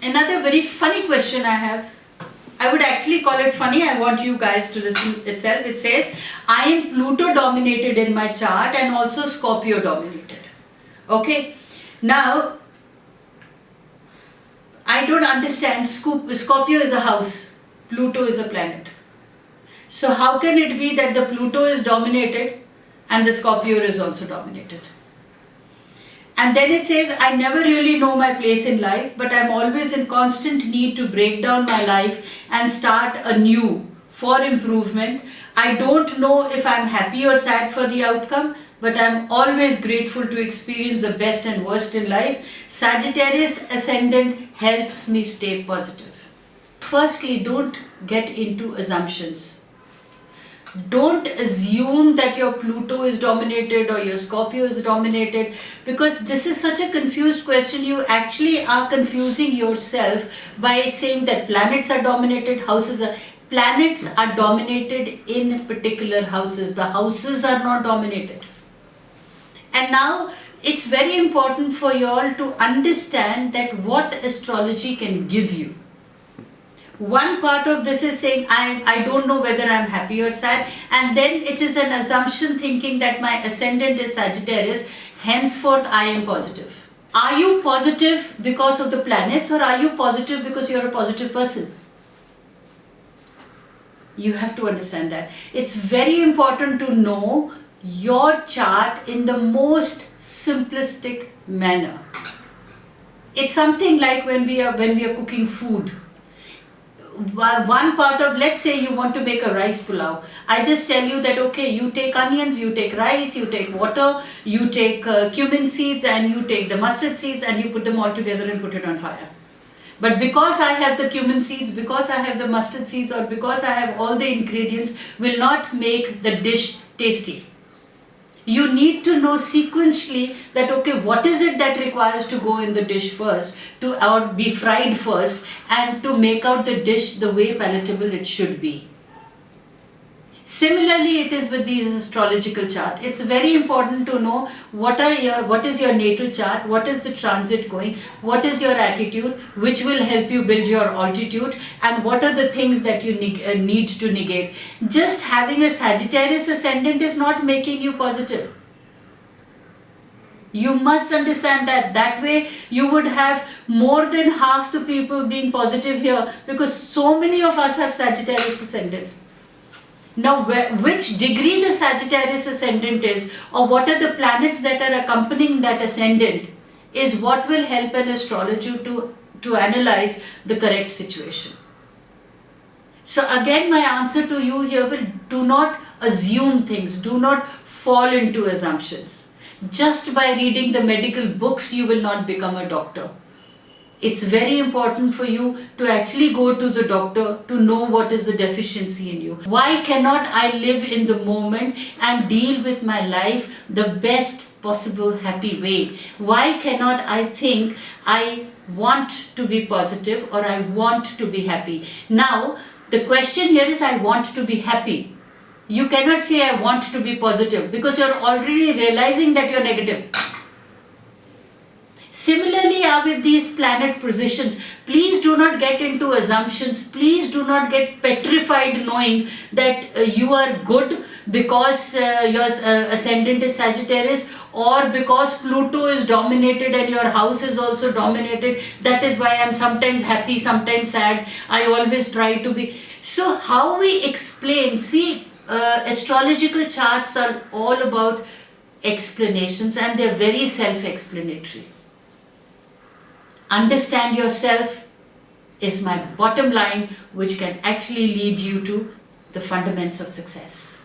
Another very funny question I have. I would actually call it funny. I want you guys to listen itself. It says, I am Pluto dominated in my chart and also Scorpio dominated. Okay. Now, I don't understand. Scorpio is a house. Pluto is a planet. So how can it be that the Pluto is dominated and the Scorpio is also dominated? And then it says, I never really know my place in life, but I'm always in constant need to break down my life and start anew for improvement. I don't know if I'm happy or sad for the outcome, but I'm always grateful to experience the best and worst in life. Sagittarius ascendant helps me stay positive. Firstly, don't get into assumptions. Don't assume that your Pluto is dominated or your Scorpio is dominated, because this is such a confused question. You actually are confusing yourself by saying that planets are dominated, planets are dominated in particular houses. The houses are not dominated. And now it's very important for you all to understand that what astrology can give you. One part of this is saying, I don't know whether I'm happy or sad, and then it is an assumption thinking that my ascendant is Sagittarius, henceforth I am positive. Are you positive because of the planets, or are you positive because you're a positive person? You have to understand that. It's very important to know your chart in the most simplistic manner. It's something like when we are cooking food. One part of, let's say you want to make a rice pulao. I just tell you that, okay, you take onions, you take rice, you take water, you take cumin seeds, and you take the mustard seeds, and you put them all together and put it on fire. But because I have the cumin seeds, because I have the mustard seeds, or because I have all the ingredients, will not make the dish tasty. You need to know sequentially that, okay, what is it that requires to go in the dish first, or be fried first, and to make out the dish the way palatable it should be. Similarly, it is with these astrological chart. It's very important to know what is your natal chart, what is the transit going, what is your attitude, which will help you build your altitude, and what are the things that you need to negate. Just having a Sagittarius ascendant is not making you positive. You must understand that. That way you would have more than half the people being positive here, because so many of us have Sagittarius ascendant. Now, which degree the Sagittarius ascendant is, or what are the planets that are accompanying that ascendant, is what will help an astrologer to analyze the correct situation. So again, my answer to you here will, do not assume things, do not fall into assumptions. Just by reading the medical books, you will not become a doctor. It's very important for you to actually go to the doctor to know what is the deficiency in you. Why cannot I live in the moment and deal with my life the best possible happy way? Why cannot I think I want to be positive, or I want to be happy? Now, the question here is, I want to be happy. You cannot say I want to be positive, because you're already realizing that you're negative. Similarly, with these planet positions, please do not get into assumptions. Please do not get petrified knowing that you are good because your ascendant is Sagittarius, or because Pluto is dominated and your house is also dominated. That is why I'm sometimes happy, sometimes sad. I always try to be. So how we explain, astrological charts are all about explanations, and they're very self-explanatory. Understand yourself is my bottom line, which can actually lead you to the fundamentals of success.